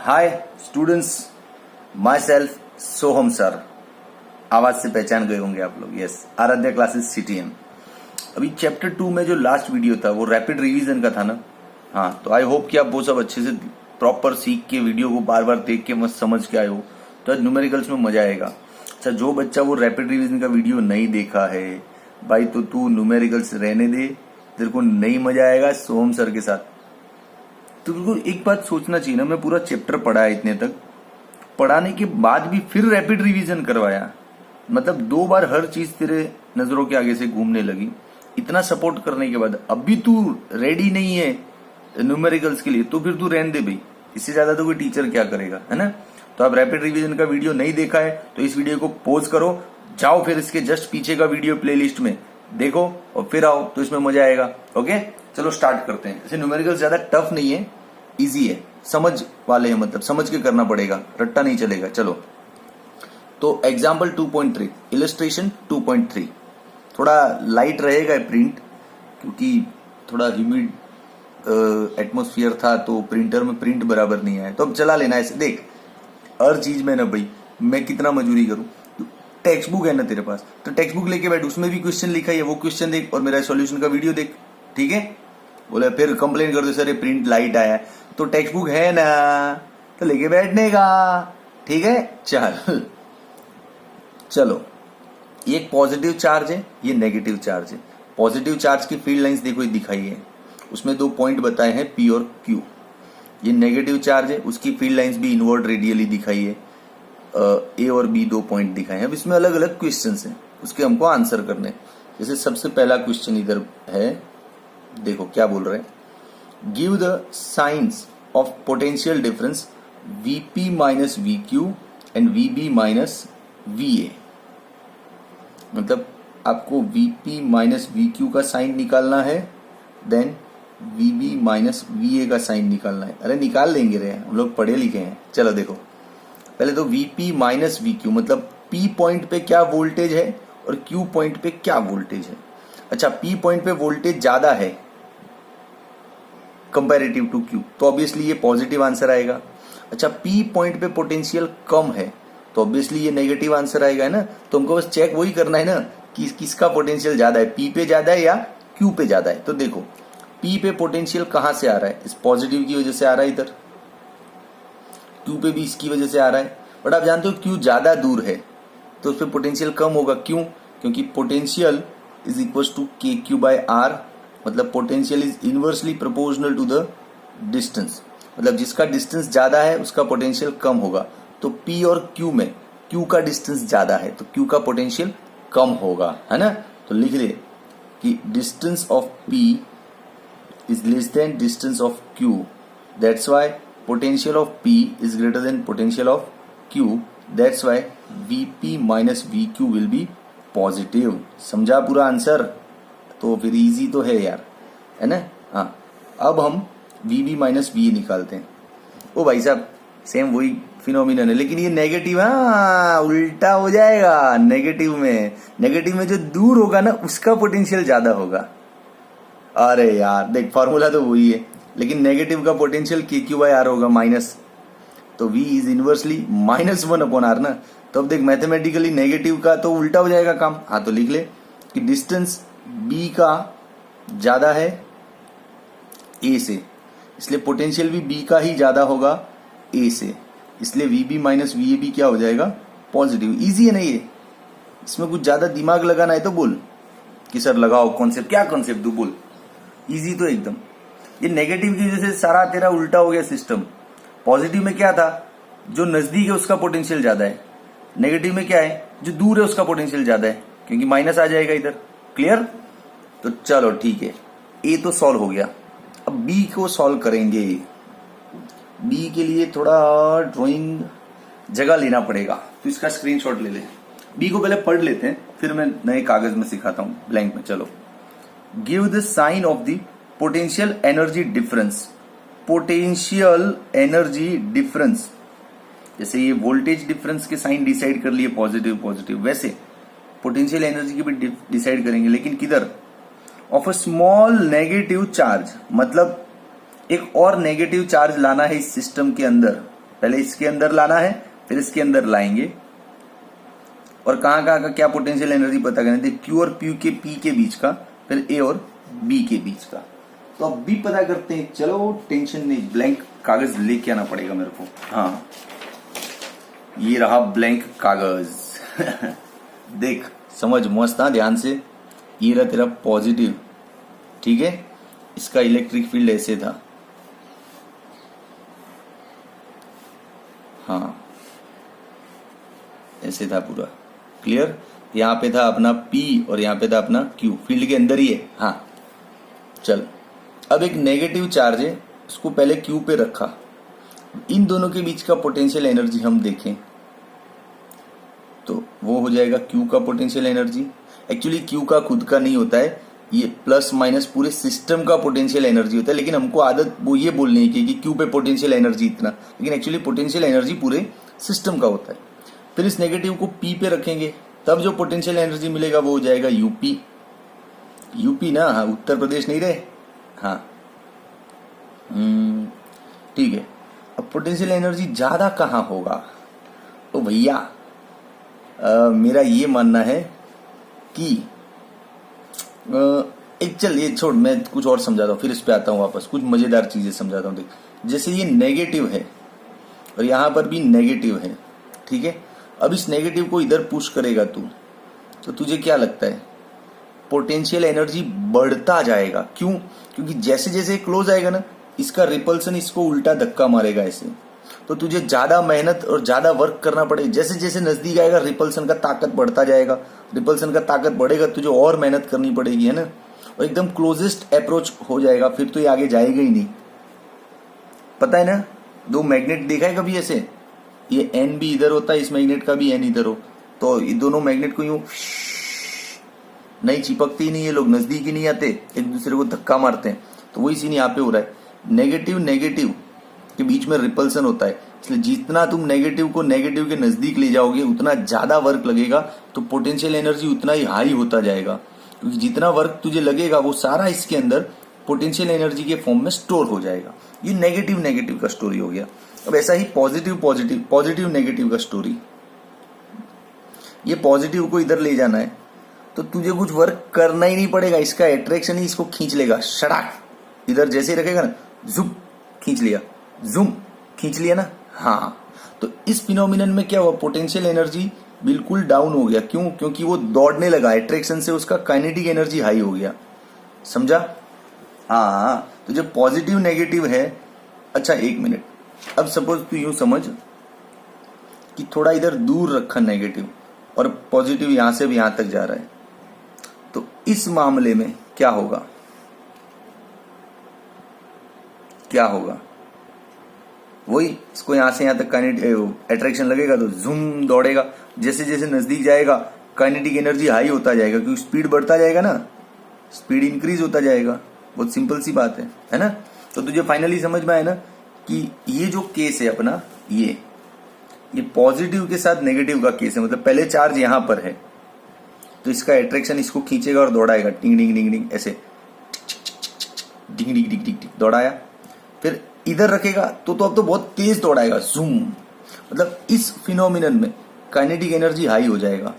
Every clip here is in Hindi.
हाय students, myself Soham sir. आवाज से पहचान गए होंगे आप लोग। Yes, Aaradhya classes CTM। अभी चैप्टर 2 में जो लास्ट वीडियो था वो रैपिड रिवीजन का था ना। हाँ, तो आई होप कि आप वो सब अच्छे से प्रॉपर सीख के वीडियो को बार बार देख के मस्त समझ के आए हो, तो आज न्यूमेरिकल्स में मजा आएगा। अच्छा, जो बच्चा वो रैपिड रिवीजन का वीडियो नहीं देखा है भाई, तो तू न्यूमेरिकल्स रहने दे, तेरे को नहीं मजा आएगा सोहम सर के साथ। तो बिल्कुल एक बात सोचना चाहिए ना, मैं पूरा चैप्टर पढ़ा है इतने तक, पढ़ाने के बाद भी फिर रैपिड रिवीजन करवाया, मतलब 2 बार हर चीज तेरे नजरों के आगे से घूमने लगी। इतना सपोर्ट करने के बाद अब भी तू रेडी नहीं है न्यूमेरिकल्स के लिए, तो फिर तू रहने दे भाई। इससे ज्यादा तो कोई टीचर क्या करेगा, है ना। तो आप रैपिड रिवीजन का वीडियो नहीं देखा है तो इस वीडियो को पॉज करो, जाओ फिर इसके जस्ट पीछे का वीडियो प्लेलिस्ट में देखो और फिर आओ, तो इसमें मजा आएगा। ओके, चलो स्टार्ट करते हैं। ऐसे न्यूमेरिकल्स ज्यादा टफ नहीं है, इजी है, समझ वाले हैं, मतलब समझ के करना पड़ेगा, रट्टा नहीं चलेगा। चलो, तो एग्जाम्पल 2.3, इलस्ट्रेशन 2.3 थोड़ा लाइट रहेगा प्रिंट, क्योंकि थोड़ा ह्यूमिड एटमोस्फियर था तो प्रिंटर में प्रिंट बराबर नहीं आया। तो अब चला लेना ऐसे। देख, हर चीज में ना भाई मैं कितना मजूरी करूं। टेक्स्ट बुक है ना तेरे पास, तो टेक्स्ट बुक लेके बैठ, उसमें भी क्वेश्चन लिखा है, वो क्वेश्चन देख और मेरा सॉल्यूशन का वीडियो देख, ठीक है। बोले फिर कंप्लेन कर दो सर ये प्रिंट लाइट आया है, तो टेक्स्ट बुक है ना तो लेके बैठने का, ठीक है। चलो, ये एक पॉजिटिव चार्ज है, ये नेगेटिव चार्ज है। पॉजिटिव चार्ज की फील्ड लाइंस देखो ये दिखाई है, उसमें 2 पॉइंट बताए हैं P और Q। ये नेगेटिव चार्ज है, उसकी फील्ड लाइंस भी इनवर्ड रेडियली दिखाई है, A और B 2 पॉइंट दिखाए हैं। अब इसमें अलग अलग क्वेश्चन हैं, उसके हमको आंसर करने। जैसे सबसे पहला क्वेश्चन इधर है, देखो क्या बोल रहे हैं। Give the science of potential difference Vp minus VQ and VB minus VA। मतलब आपको Vp माइनस VQ का साइन निकालना है, देन VB माइनस VA का साइन निकालना है। अरे निकाल लेंगे रे, हम लोग पढ़े लिखे हैं। चलो देखो, पहले तो Vp माइनस VQ मतलब P पॉइंट पे क्या वोल्टेज है और Q पॉइंट पे क्या वोल्टेज है। अच्छा, P पॉइंट पे वोल्टेज ज्यादा है कंपैरेटिव टू Q, तो ऑब्वियसली ये पॉजिटिव आंसर आएगा। अच्छा, P पॉइंट पे पोटेंशियल कम है, तो ऑब्वियसली ये नेगेटिव आंसर आएगा, है ना। तो हमको बस चेक वही करना है ना कि किसका पोटेंशियल ज्यादा है, P पे ज्यादा है या Q पे ज्यादा है। तो देखो P पे पोटेंशियल कहां से आ रहा है, इस पॉजिटिव की वजह से आ रहा है इधर, Q पे भी इसकी वजह से आ रहा है। बट आप जानते हो Q ज्यादा दूर है तो उस पर पोटेंशियल कम होगा। क्यों? क्योंकि potential is equal to KQ by R, मतलब potential is inversely proportional to the distance, मतलब जिसका डिस्टेंस ज्यादा है उसका पोटेंशियल कम होगा। तो P और Q में Q का डिस्टेंस ज्यादा है तो Q का पोटेंशियल कम होगा, है ना। तो लिख ले कि distance of P is less than distance of Q. That's why potential of P is greater than potential of Q. That's why Vp minus VQ will be positive. समझा पूरा आंसर? तो फिर इजी तो है यार, है ना। हाँ, अब हम Vb माइनस VA निकालते हैं। ओ भाई साहब, सेम वही फिनोमिनन है, लेकिन ये नेगेटिव, हाँ उल्टा हो जाएगा। नेगेटिव में जो दूर होगा ना उसका पोटेंशियल ज्यादा होगा। अरे यार देख, फॉर्मूला तो वही है, लेकिन नेगेटिव का पोटेंशियल KQ बाय R होगा माइनस, तो V is inversely -1 upon R ना। तो अब देख मैथमेटिकली नेगेटिव का तो उल्टा हो जाएगा काम। हाँ, तो लिख ले कि डिस्टेंस B का ज्यादा है A से, इसलिए पोटेंशियल भी B का ही ज्यादा होगा A से, इसलिए VB माइनस VA भी क्या हो जाएगा, पॉजिटिव। इजी है ना ये, इसमें कुछ ज्यादा दिमाग लगाना है तो बोल कि सर लगाओ कॉन्सेप्ट, क्या कॉन्सेप्ट दू बोल। इजी तो एकदम। ये नेगेटिव की वजह से सारा तेरा उल्टा हो गया सिस्टम। पॉजिटिव में क्या था, जो नजदीक है उसका पोटेंशियल ज्यादा है, नेगेटिव में क्या है, जो दूर है उसका पोटेंशियल ज्यादा है, क्योंकि माइनस आ जाएगा इधर। क्लियर? तो चलो ठीक है, ए तो सॉल्व हो गया। अब बी को सॉल्व करेंगे। बी के लिए थोड़ा ड्राइंग जगह लेना पड़ेगा, तो इसका स्क्रीनशॉट ले ले। बी को पहले पढ़ लेते हैं, फिर मैं नए कागज में सिखाता हूं ब्लैंक में। चलो, give the sign of the potential energy difference. Potential energy difference, जैसे ये वोल्टेज डिफरेंस के साइन डिसाइड कर लिए पॉजिटिव, वैसे पोटेंशियल एनर्जी की भी डिसाइड करेंगे, लेकिन किधर, of a small negative charge, मतलब एक और नेगेटिव चार्ज लाना है इस सिस्टम के अंदर, पहले इसके अंदर लाना है, फिर इसके अंदर लाएंगे और कहाँ कहाँ का क्या पोटेंशियल एनर्जी पता करना है, क्यू और पी के बीच का, फिर ए और बी के बीच का। तो अब बी पता करते हैं। चलो टेंशन नहीं, ब्लैंक कागज लेके आना पड़ेगा मेरे को। हाँ, ये रहा ब्लैंक कागज। देख समझ मस्त, हाँ ध्यान से। ये रहा तेरा पॉजिटिव, ठीक है। इसका इलेक्ट्रिक फील्ड ऐसे था, हाँ ऐसे था पूरा, क्लियर। यहाँ पे था अपना P और यहाँ पे था अपना Q, फील्ड के अंदर ही है। हाँ चल, अब एक नेगेटिव चार्ज है, उसको पहले Q पे रखा। इन दोनों के बीच का पोटेंशियल एनर्जी हम देखें तो वो हो जाएगा Q का पोटेंशियल एनर्जी। एक्चुअली Q का खुद का नहीं होता है, ये प्लस माइनस पूरे सिस्टम का पोटेंशियल एनर्जी होता है, लेकिन हमको आदत वो ये बोलने की कि Q पे पोटेंशियल एनर्जी इतना, लेकिन एक्चुअली पोटेंशियल एनर्जी पूरे सिस्टम का होता है। फिर इस नेगेटिव को P पे रखेंगे, तब जो पोटेंशियल एनर्जी मिलेगा वो हो जाएगा यूपी। यूपी ना, हाँ उत्तर प्रदेश नहीं रहे, हाँ ठीक है। अब पोटेंशियल एनर्जी ज्यादा कहाँ होगा, तो भैया मेरा ये मानना है कि एक चल ये छोड़, मैं कुछ और समझाता हूँ, फिर इस पे आता हूँ वापस, कुछ मजेदार चीजें समझाता हूँ। देख, जैसे ये नेगेटिव है और यहाँ पर भी नेगेटिव है, ठीक है। अब इस नेगेटिव को इधर पुश करेगा तू, तो तुझे क्या लगता है पोटेंशियल एनर्जी बढ़ता जाएगा। क्यों? क्योंकि जैसे जैसे क्लोज आएगा ना, इसका रिपल्सन इसको उल्टा धक्का मारेगा ऐसे, तो तुझे ज्यादा मेहनत और ज्यादा वर्क करना पड़ेगा। जैसे जैसे नजदीक आएगा रिपल्सन का ताकत बढ़ता जाएगा, रिपल्सन का ताकत बढ़ेगा, तुझे और मेहनत करनी पड़ेगी, है ना। और एकदम क्लोजेस्ट अप्रोच हो जाएगा, फिर तो ये आगे जाएगा ही नहीं। पता है ना, दो मैग्नेट देखा है कभी ऐसे, ये एन भी इधर होता है, इस मैग्नेट का भी एन इधर हो, तो ये दोनों मैग्नेट को यूं नहीं चिपकते ही नहीं, ये लोग नजदीक ही नहीं आते, एक दूसरे को धक्का मारते हैं। तो वही सीन यहाँ पे हो रहा है, नेगेटिव नेगेटिव के बीच में रिपल्सन होता है, इसलिए जितना तुम नेगेटिव को नेगेटिव के नजदीक ले जाओगे उतना ज्यादा वर्क लगेगा, तो पोटेंशियल एनर्जी उतना ही हाई होता जाएगा। क्योंकि जितना वर्क तुझे लगेगा वो सारा इसके अंदर पोटेंशियल एनर्जी के फॉर्म में स्टोर हो जाएगा। ये नेगेटिव नेगेटिव का स्टोरी हो गया। अब ऐसा ही पॉजिटिव पॉजिटिव, पॉजिटिव नेगेटिव का स्टोरी। ये पॉजिटिव को इधर ले जाना है तो तुझे कुछ वर्क करना ही नहीं पड़ेगा, इसका अट्रैक्शन ही इसको खींच लेगा। शड़ाक इधर जैसे ही रखेगा ना, जुम खींच लिया, जुम खींच लिया ना। हाँ, तो इस फिनोमिनन में क्या हुआ, पोटेंशियल एनर्जी बिल्कुल डाउन हो गया। क्यों? क्योंकि वो दौड़ने लगा, अट्रैक्शन से उसका काइनेटिक एनर्जी हाई हो गया। समझा? हाँ, तो जब पॉजिटिव नेगेटिव है, अच्छा एक मिनट, अब सपोज तू यूं समझ कि थोड़ा इधर दूर रखा नेगेटिव और पॉजिटिव यहां से भी यहां तक जा रहा है, तो इस मामले में क्या होगा, क्या होगा, वही इसको यहां से यहां तक काइनेटिक अट्रैक्शन लगेगा तो जूम दौड़ेगा, जैसे जैसे नजदीक जाएगा काइनेटिक एनर्जी हाई होता जाएगा, क्योंकि स्पीड बढ़ता जाएगा ना, स्पीड इंक्रीज होता जाएगा। बहुत सिंपल सी बात है ना। तो तुझे फाइनली समझ में आया ना कि ये जो केस है अपना, ये पॉजिटिव के साथ नेगेटिव का केस है। मतलब पहले चार्ज यहां पर है तो इसका अट्रैक्शन इसको खींचेगा और दौड़ाएगा, टिंग डिंग डिंग डिंग ऐसे, डिंग डिंग डिंग डिंग दौड़ाया। फिर इधर रखेगा तो अब तो बहुत तेज दौड़ाएगा, जूम। मतलब इस फिनोमिनन में काइनेटिक एनर्जी हाई हो जाएगा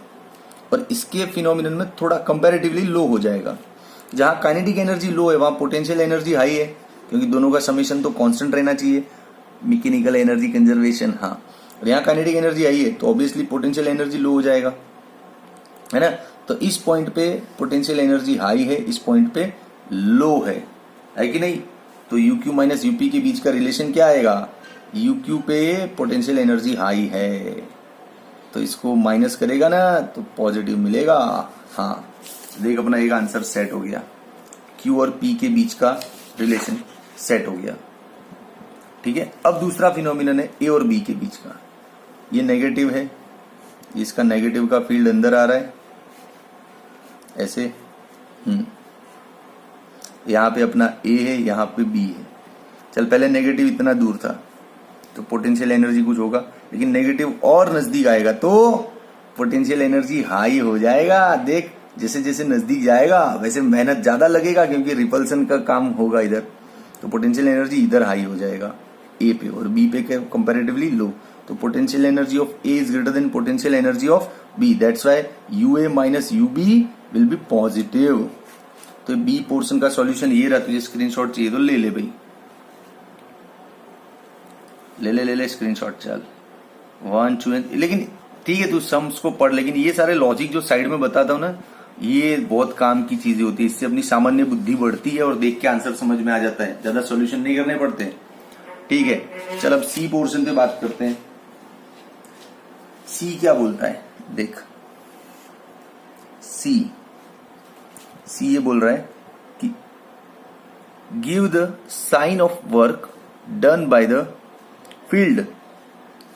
और इसके फिनोमिनन में थोड़ा कंपैरेटिवली लो हो जाएगा। जहां काइनेटिक एनर्जी लो है वहां पोटेंशियल एनर्जी हाई है, क्योंकि दोनों का समीशन तो कांस्टेंट रहना चाहिए, मैकेनिकल एनर्जी कंजर्वेशन। हाँ, और यहाँ काइनेटिक एनर्जी हाई है तो ऑब्वियसली पोटेंशियल एनर्जी लो हो जाएगा, है ना। तो इस पॉइंट पे पोटेंशियल एनर्जी हाई है, इस पॉइंट पे लो है कि नहीं। तो UQ माइनस यूपी के बीच का रिलेशन क्या आएगा, UQ पे पोटेंशियल एनर्जी हाई है तो इसको माइनस करेगा ना तो पॉजिटिव मिलेगा। हाँ, देख अपना एक आंसर सेट हो गया, Q और P के बीच का रिलेशन सेट हो गया। ठीक है, अब दूसरा फिनोमिनन है A और B के बीच का। ये नेगेटिव है, इसका नेगेटिव का फील्ड अंदर आ रहा है ऐसे। यहाँ पे अपना A है, यहाँ पे B है। चल पहले नेगेटिव इतना दूर था तो पोटेंशियल एनर्जी कुछ होगा, लेकिन नेगेटिव और नजदीक आएगा तो पोटेंशियल एनर्जी हाई हो जाएगा। देख जैसे जैसे नजदीक जाएगा वैसे मेहनत ज्यादा लगेगा, क्योंकि रिपल्सन का काम होगा इधर, तो पोटेंशियल एनर्जी इधर हाई हो जाएगा। ए पे और बी पे कंपैरेटिवली लो, तो potential energy of A is greater than potential energy of B, that's why UA minus UB will be positive. तो बी पोर्शन का सॉल्यूशन ये रहा, तुझे स्क्रीनशॉट चाहिए तो ले ले भाई, ले ले स्क्रीनशॉट, चल 1 2, लेकिन ठीक है तू सम्स को पढ़, लेकिन ये सारे लॉजिक जो साइड में बताता हूं ना, ये बहुत काम की चीजें होती है, इससे अपनी सामान्य बुद्धि बढ़ती है और देख के आंसर समझ में आ जाता है, ज्यादा सॉल्यूशन नहीं करने पड़ते। ठीक है, चल अब सी पोर्शन पे बात करते हैं। सी क्या बोलता है देख, सी ये बोल रहा है कि give the sign of work done by the field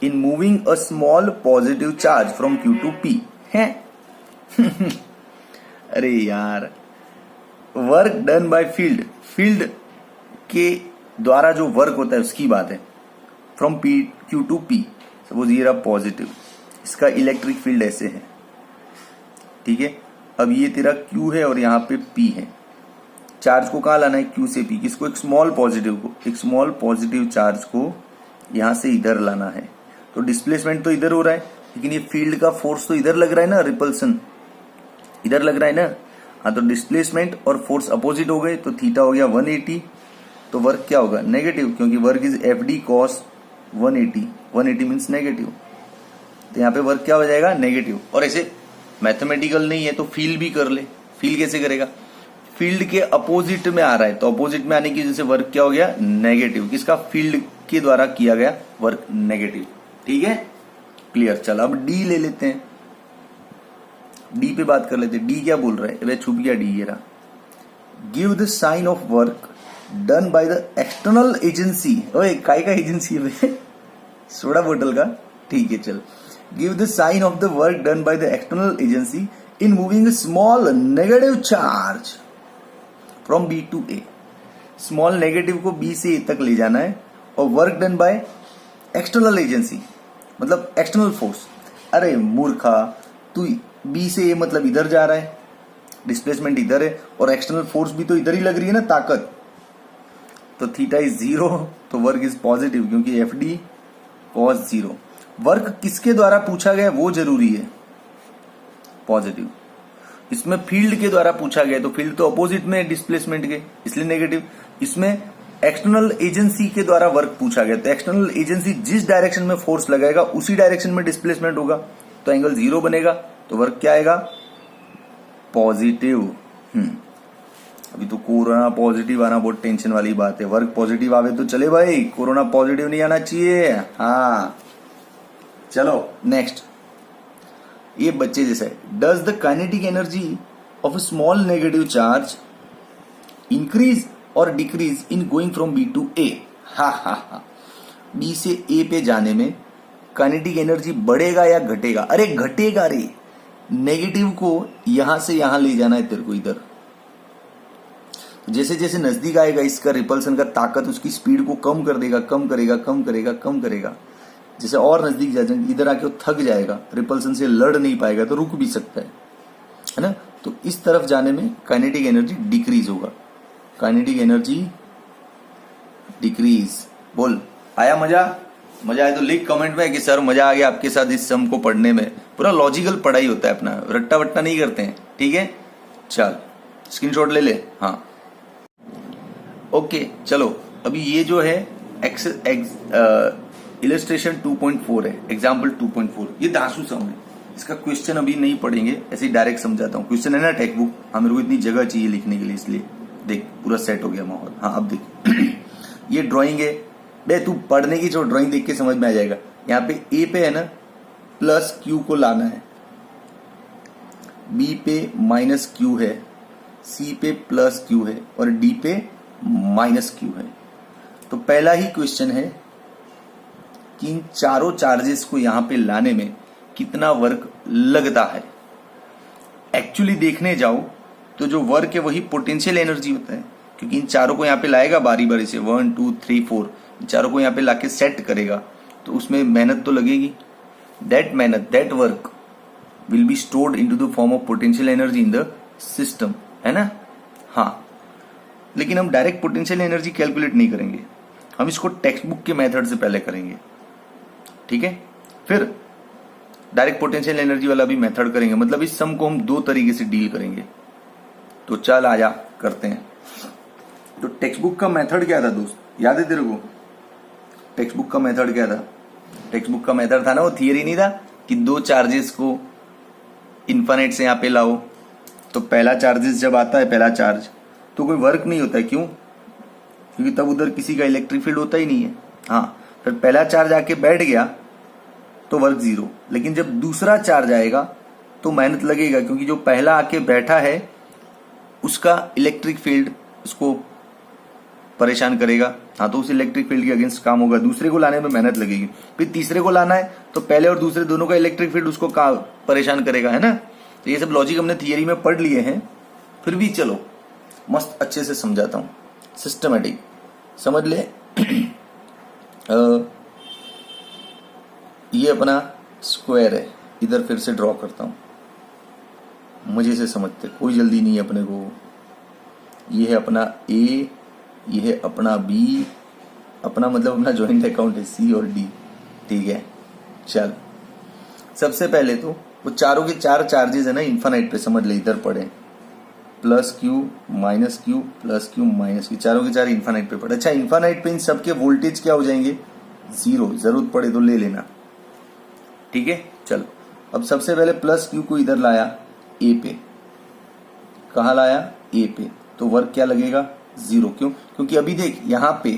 in moving a small positive charge from Q to P है। अरे यार, वर्क डन बाय फील्ड के द्वारा जो वर्क होता है उसकी बात है, from Q to P, suppose ये रहा पॉजिटिव, इसका इलेक्ट्रिक फील्ड ऐसे है, ठीक है। अब ये तेरा Q है और यहाँ पे P है, चार्ज को कहाँ लाना है, Q से P, किसको, एक स्मॉल पॉजिटिव चार्ज को यहां से इधर लाना है, तो डिस्प्लेसमेंट तो इधर हो रहा है, लेकिन ये फील्ड का फोर्स तो इधर लग रहा है ना, रिपल्सन इधर लग रहा है ना। हाँ, तो डिस्प्लेसमेंट और फोर्स अपोजिट हो गए, तो थीटा हो गया 180, तो वर्क क्या होगा, नेगेटिव, क्योंकि work is FD cos 180 means negative, तो यहाँ पे वर्क क्या हो जाएगा, नेगेटिव। और ऐसे मैथमेटिकल नहीं है तो फील भी कर ले, फील कैसे करेगा, फील्ड के अपोजिट में आ रहा है, तो अपोजिट में आने की वजह से वर्क क्या हो गया, नेगेटिव, किसका, फील्ड के द्वारा किया गया वर्क नेगेटिव। ठीक है, क्लियर। चल अब डी ले लेते हैं, डी पे बात कर लेते हैं। डी क्या बोल रहा है, वे छुप गया डी, ये रहा, give the sign of work done by the external agency. ओए काय का एजेंसी है, सोडा बोतल का, ठीक है चल। Give the sign of the work done by the external agency in moving small negative charge from B to A. Small negative को बी से ए तक ले जाना है, और work done by external agency मतलब एक्सटर्नल फोर्स। अरे मूर्खा, तू बी से ए मतलब इधर जा रहा है, डिस्प्लेसमेंट इधर है, और एक्सटर्नल फोर्स भी तो इधर ही लग रही है ना, ताकत, तो थीटा इज 0, तो वर्क इज पॉजिटिव, क्योंकि FD cos 0। वर्क किसके द्वारा पूछा गया वो जरूरी है, पॉजिटिव। इसमें फील्ड के द्वारा पूछा गया, तो फील्ड तो अपोजिट में डिस्प्लेसमेंट के, इसलिए नेगेटिव। इसमें एक्सटर्नल एजेंसी के द्वारा वर्क पूछा गया, तो एक्सटर्नल एजेंसी जिस डायरेक्शन में फोर्स लगाएगा उसी डायरेक्शन में डिस्प्लेसमेंट होगा, तो एंगल 0 बनेगा, तो वर्क क्या आएगा, पॉजिटिव। अभी तो कोरोना पॉजिटिव आना बहुत टेंशन वाली बात है, वर्क पॉजिटिव आवे तो चले भाई, कोरोना पॉजिटिव नहीं आना चाहिए। हाँ चलो नेक्स्ट, ये बच्चे जैसा है। Does the kinetic energy of small negative charge increase और decrease in going from B to A. हा, बी से ए पे जाने में काइनेटिक एनर्जी बढ़ेगा या घटेगा? अरे घटेगा रे, नेगेटिव को यहां से यहां ले जाना है तेरे को इधर। जैसे जैसे नजदीक आएगा इसका रिपल्सन का ताकत उसकी स्पीड को कम कर देगा, कम करेगा। जैसे और नजदीक जाए इधर आके वो थक जाएगा, रिपल्सन से लड़ नहीं पाएगा, तो रुक भी सकता है ना। तो इस तरफ जाने में काइनेटिक एनर्जी डिक्रीज होगा, काइनेटिक एनर्जी डिक्रीज। बोल, आया मजा आया तो लिख कमेंट में कि सर मजा आ गया आपके साथ इस सम को पढ़ने में। पूरा लॉजिकल पढ़ाई होता है अपना, रट्टा वट्टा नहीं करते हैं, ठीक है। चल स्क्रीनशॉट ले ले। हाँ ओके, चलो अभी ये जो है इलस्ट्रेशन 2.4 है, एग्जाम्पल 2.4, ये दासू सम है। इसका क्वेश्चन अभी नहीं पढ़ेंगे, ऐसे ही डायरेक्ट समझाता हूँ। क्वेश्चन है ना टेक्स्ट बुक, हाँ मेरे को इतनी जगह चाहिए लिखने के लिए, इसलिए देख पूरा सेट हो गया माहौल। हाँ अब देख ये ड्राइंग है बे, तू पढ़ने की जो ड्राइंग देख के समझ में आ जाएगा। यहाँ पे ए पे है ना प्लस क्यू को लाना है, बी पे माइनस क्यू है, सी पे प्लस क्यू है, और डी पे माइनस क्यू है। तो पहला ही क्वेश्चन है कि इन चारों चार्जेस को यहां पे लाने में कितना वर्क लगता है। एक्चुअली देखने जाओ तो जो वर्क है वही पोटेंशियल एनर्जी होता है, क्योंकि इन चारों को यहां पे लाएगा बारी बारी से, 1 2 3 4, इन चारों को यहां पे लाके सेट करेगा, तो उसमें मेहनत तो लगेगी। That work will be stored into the form of potential energy in the system, है ना। हाँ, लेकिन हम डायरेक्ट पोटेंशियल एनर्जी कैलकुलेट नहीं करेंगे, हम इसको टेक्स्ट बुक के मेथड से पहले करेंगे, ठीक है। फिर डायरेक्ट पोटेंशियल एनर्जी वाला भी मेथड करेंगे, मतलब इस सम को हम दो तरीके से डील करेंगे। तो चल आजा करते हैं। तो टेक्स्ट बुक का मेथड क्या था दोस्त, याद है तेरे को? टेक्स्ट बुक का मेथड क्या था? टेक्स्ट बुक का मेथड था ना, वो थियरी नहीं था कि दो चार्जेस को इन्फिनिट से यहाँ पे लाओ, तो पहला चार्जेस जब आता है, पहला चार्ज, तो कोई वर्क नहीं होता है। क्यों? क्योंकि तब उधर किसी का इलेक्ट्रिक फील्ड होता ही नहीं है। हाँ, फिर पहला चार्ज आके बैठ गया तो वर्क जीरो, लेकिन जब दूसरा चार्ज आएगा तो मेहनत लगेगा, क्योंकि जो पहला आके बैठा है उसका इलेक्ट्रिक फील्ड उसको परेशान करेगा। हाँ, तो उस इलेक्ट्रिक फील्ड के अगेंस्ट काम होगा, दूसरे को लाने में मेहनत लगेगी। फिर तीसरे को लाना है तो पहले और दूसरे दोनों का इलेक्ट्रिक फील्ड उसको परेशान करेगा, है ना। तो ये सब लॉजिक हमने थियरी में पढ़ लिए हैं, फिर भी चलो मस्त अच्छे से समझाता हूँ, सिस्टमेटिक समझ ले। ये अपना स्क्वायर है, इधर फिर से ड्रॉ करता हूँ, मजे से समझते, कोई जल्दी नहीं है अपने को। ये है अपना ए, ये है अपना बी, अपना मतलब अपना जॉइंट अकाउंट है सी और डी, ठीक है। चल सबसे पहले तो वो चारों के चार चार्जेस है ना इन्फिनिट पे, समझ ले, इधर पड़े plus Q minus Q plus Q minus Q, चारों के चार इन्फिनिट पे पड़े। अच्छा, इन्फिनिट पे इन सबके वोल्टेज क्या हो जाएंगे? जीरो, जरूरत पड़े तो ले लेना, ठीक है। चलो अब सबसे पहले प्लस क्यू को इधर लाया ए पे, कहाँ लाया? ए पे, तो वर्क क्या लगेगा? जीरो। क्यों? क्योंकि अभी देख यहां पे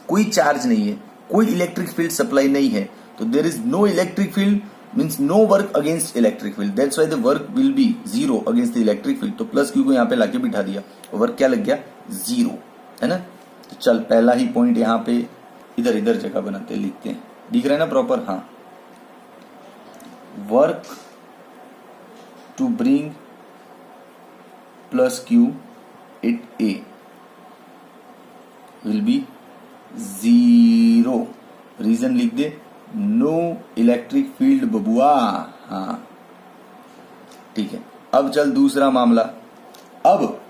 कोई चार्ज नहीं है, कोई इलेक्ट्रिक फील्ड सप्लाई नहीं है, तो there is no electric field means no work against electric field, that's why the work will be zero against the electric field. तो प्लस क्यू को यहाँ पे लाके बिठा दिया, वर्क क्या लग गया? जीरो, है ना। तो चल पहला ही पॉइंट यहाँ पे इधर इधर जगह बनाते लिखते हैं, दिख रहा है ना प्रॉपर? हाँ, work to bring plus Q at A will be zero. Reason लिख दे, नो इलेक्ट्रिक फील्ड बबुआ। हाँ ठीक है। अब चल दूसरा मामला, अब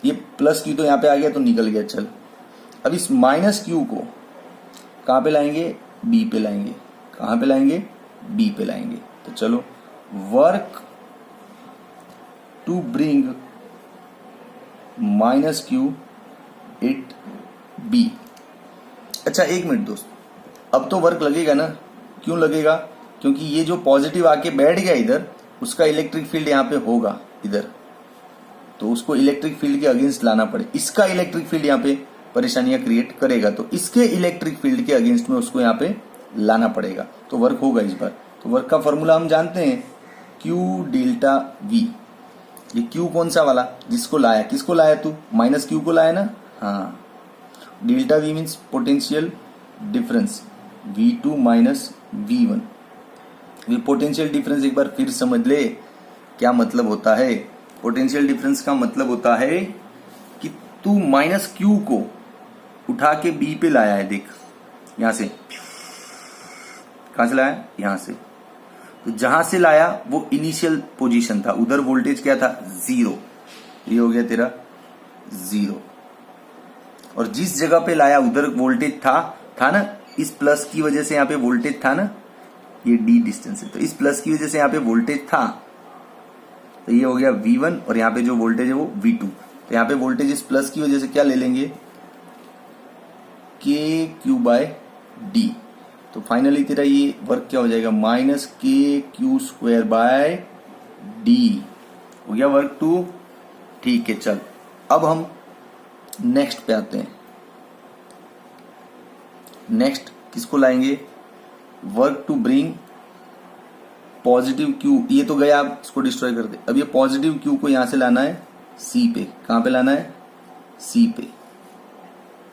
ये प्लस क्यू तो यहां पे आ गया तो निकल गया। चल अब इस माइनस क्यू को कहां पे लाएंगे? बी पे लाएंगे। कहां पे लाएंगे? बी पे लाएंगे। तो चलो, work to bring minus Q at B. अच्छा एक मिनट दोस्त, अब तो वर्क लगेगा ना? क्यों लगेगा? क्योंकि ये जो पॉजिटिव आके बैठ गया इधर, उसका इलेक्ट्रिक फील्ड यहाँ पे होगा इधर, तो उसको इलेक्ट्रिक फील्ड के अगेंस्ट लाना पड़े। इसका इलेक्ट्रिक फील्ड यहाँ पे परेशानियां क्रिएट करेगा, तो इसके इलेक्ट्रिक फील्ड के अगेंस्ट में उसको यहाँ पे लाना पड़ेगा, तो वर्क होगा इस बार। तो वर्क का फॉर्मूला हम जानते हैं, क्यू डेल्टा वी। ये क्यू कौन सा वाला? जिसको लाया, किसको लाया तू? माइनस क्यू को लाया ना? हाँ, delta V means potential difference, V2 minus V1। ये पोटेंशियल डिफरेंस एक बार फिर समझ ले क्या मतलब होता है। पोटेंशियल डिफरेंस का मतलब होता है कि तू माइनस क्यू को उठा के बी पे लाया है, देख यहां से, कहां से लाया? यहां से। तो जहां से लाया वो इनिशियल पोजीशन था, उधर वोल्टेज क्या था? जीरो। ये हो गया तेरा जीरो। और जिस जगह पे लाया उधर वोल्टेज था ना, इस प्लस की वजह से यहाँ पे वोल्टेज था ना, ये डी डिस्टेंस है, तो इस प्लस की वजह से यहाँ पे वोल्टेज था, तो ये हो गया V1, और यहाँ पे जो वोल्टेज है वो V2। तो यहाँ पे वोल्टेज इस प्लस की वजह से क्या ले लेंगे? के क्यू बाय डी। तो फाइनली तेरा ये वर्क क्या हो जाएगा? Minus k q square by D हो गया वर्क टू। ठीक है, चल अब हम नेक्स्ट पे आते हैं। नेक्स्ट किसको लाएंगे? Work to bring positive Q, ये तो गया, आप इसको डिस्ट्रॉय कर दे। अब ये पॉजिटिव क्यू को यहां से लाना है सी पे। कहां पे लाना है? सी पे।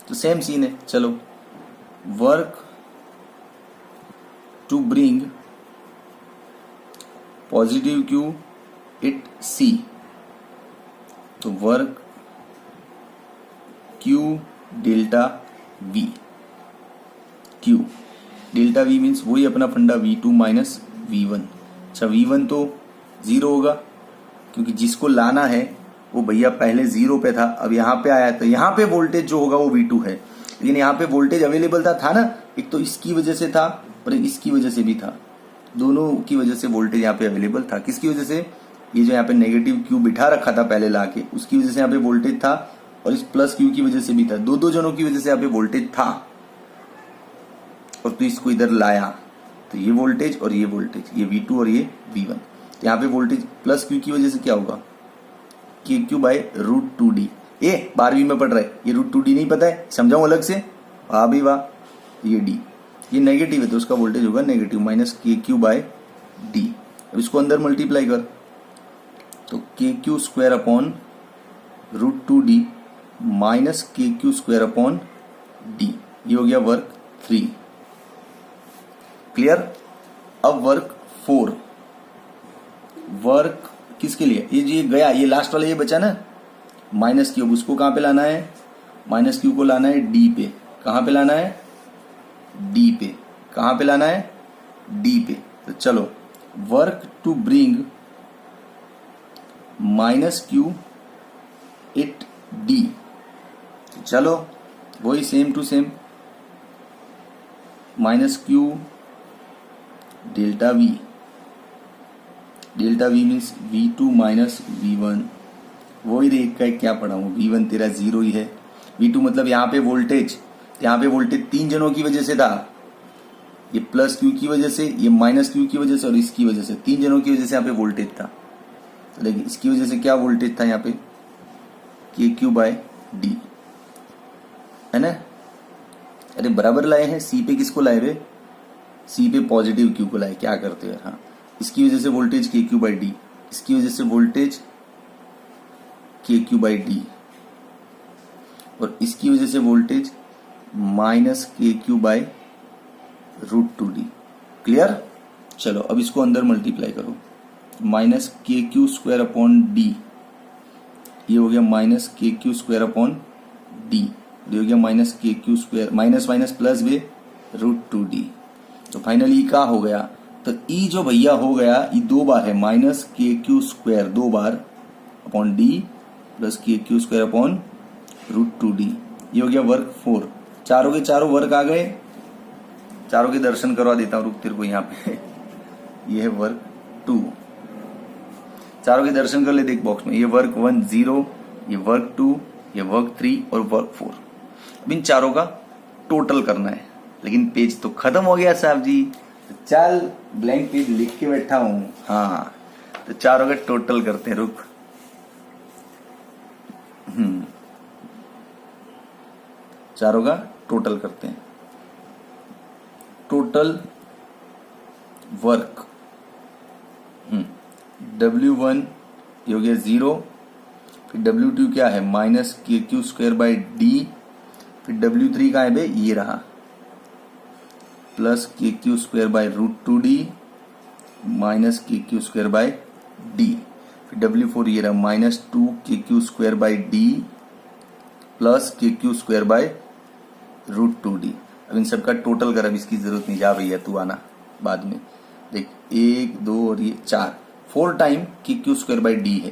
तो सेम सीन है। चलो, work to bring positive q it C, तो work q delta V. Q delta V means वही अपना फंडा V2 माइनस V1। अच्छा, V1 तो जीरो होगा क्योंकि जिसको लाना है वो भैया पहले जीरो पे था, अब यहां पे आया, तो यहां पे वोल्टेज जो होगा वो V2 है। लेकिन यहाँ पे वोल्टेज अवेलेबल था ना, एक तो इसकी वजह से था और एक इसकी वजह से भी था, दोनों की वजह से वोल्टेज यहाँ पे अवेलेबल था। किसकी वजह से? ये जो यहाँ पे नेगेटिव क्यू बिठा रखा था पहले लाके, उसकी वजह से यहाँ पे वोल्टेज था, और इस प्लस क्यू की वजह से भी था, दो जनों की वजह से यहाँ पे वोल्टेज था। और तो इसको इधर लाया तो ये वोल्टेज और ये वोल्टेज, ये V2 और ये V1, तो यहाँ पे वोल्टेज प्लस क्यू की वजह से क्या होगा? KQ/√2D। ये 12वीं में पढ़ रहा है, ये √2D नहीं पता है, समझाऊं अलग से? वाह भी वाह। ये D, ये नेगेटिव है तो उसका वोल्टेज होगा नेगेटिव, -KQ/D। अब इसको अंदर मल्टीप्लाई कर तो KQ² / -2D -KQ²/D, ये हो गया वर्क 3। क्लियर? अब वर्क 4, वर्क किसके लिए? ये गया, ये लास्ट वाला ये बचा ना माइनस क्यू, उसको कहां पे लाना है? माइनस क्यू को लाना है डी पे। कहां पे लाना है? डी पे। कहां पे लाना है? डी पे। तो चलो, work to bring -Q at D. चलो वही same to same, -Q ΔV, ΔV means V2 - V1। वही देख का क्या पढ़ा हूं, V1 तेरा 0 ही है, V2 मतलब यहाँ पे वोल्टेज, तीन जनों की वजह से था, ये प्लस क्यू की वजह से, ये माइनस क्यू की वजह से और इसकी वजह से, तीन जनों की वजह से यहाँ पे वोल्टेज था। तो देखिए इसकी वजह से क्या वोल्टेज था यहाँ पे? KQ/D, है ना? अरे बराबर लाए हैं, सी पे किसको लाए वे? सी पे पॉजिटिव क्यू को लाए, क्या करते हैं? हाँ, इसकी वजह से वोल्टेज KQ/D, इसकी वजह से वोल्टेज KQ/D, और इसकी वजह से वोल्टेज -KQ/√2D। क्लियर? चलो अब इसको अंदर मल्टीप्लाई करो, -KQ²/D, ये हो गया -KQ²/D, ये हो गया -KQ², माइनस प्लस वे √2D। तो फाइनली क्या हो गया? तो ई जो भैया हो गया, ये दो बार है, -KQ², दो bar upon D plus KQ²/√2D। ये हो गया वर्क 4। चारों के चारों वर्क आ गए, चारों के दर्शन करवा देता हूं, रुक तेरे को यहाँ पे। ये है वर्क 2, चारों के दर्शन कर ले, देख बॉक्स में, ये वर्क 1 0, ये वर्क 2, ये वर्क 3 और वर्क 4। अब इन चारों का टोटल करना है, लेकिन पेज तो खत्म हो गया साहब जी। तो चल ब्लैंक पेज लिख के बैठा हूं। हाँ, तो चारों का टोटल करते हैं, रुक। चारों का टोटल करते हैं। टोटल वर्क W1 ये हो गया 0, फिर W2 क्या है? -KQ²/D, फिर W3 का है बे, ये रहा, प्लस KQ²/√2D -KQ²/D, फिर W4 ये रहा, -2 KQ²/D प्लस KQ²/√2D। अब इन सबका टोटल कर, अब इसकी जरूरत नहीं, जा भैया तू आना बाद में। देख 1 2 और ये 4 टाइम KQ²/D है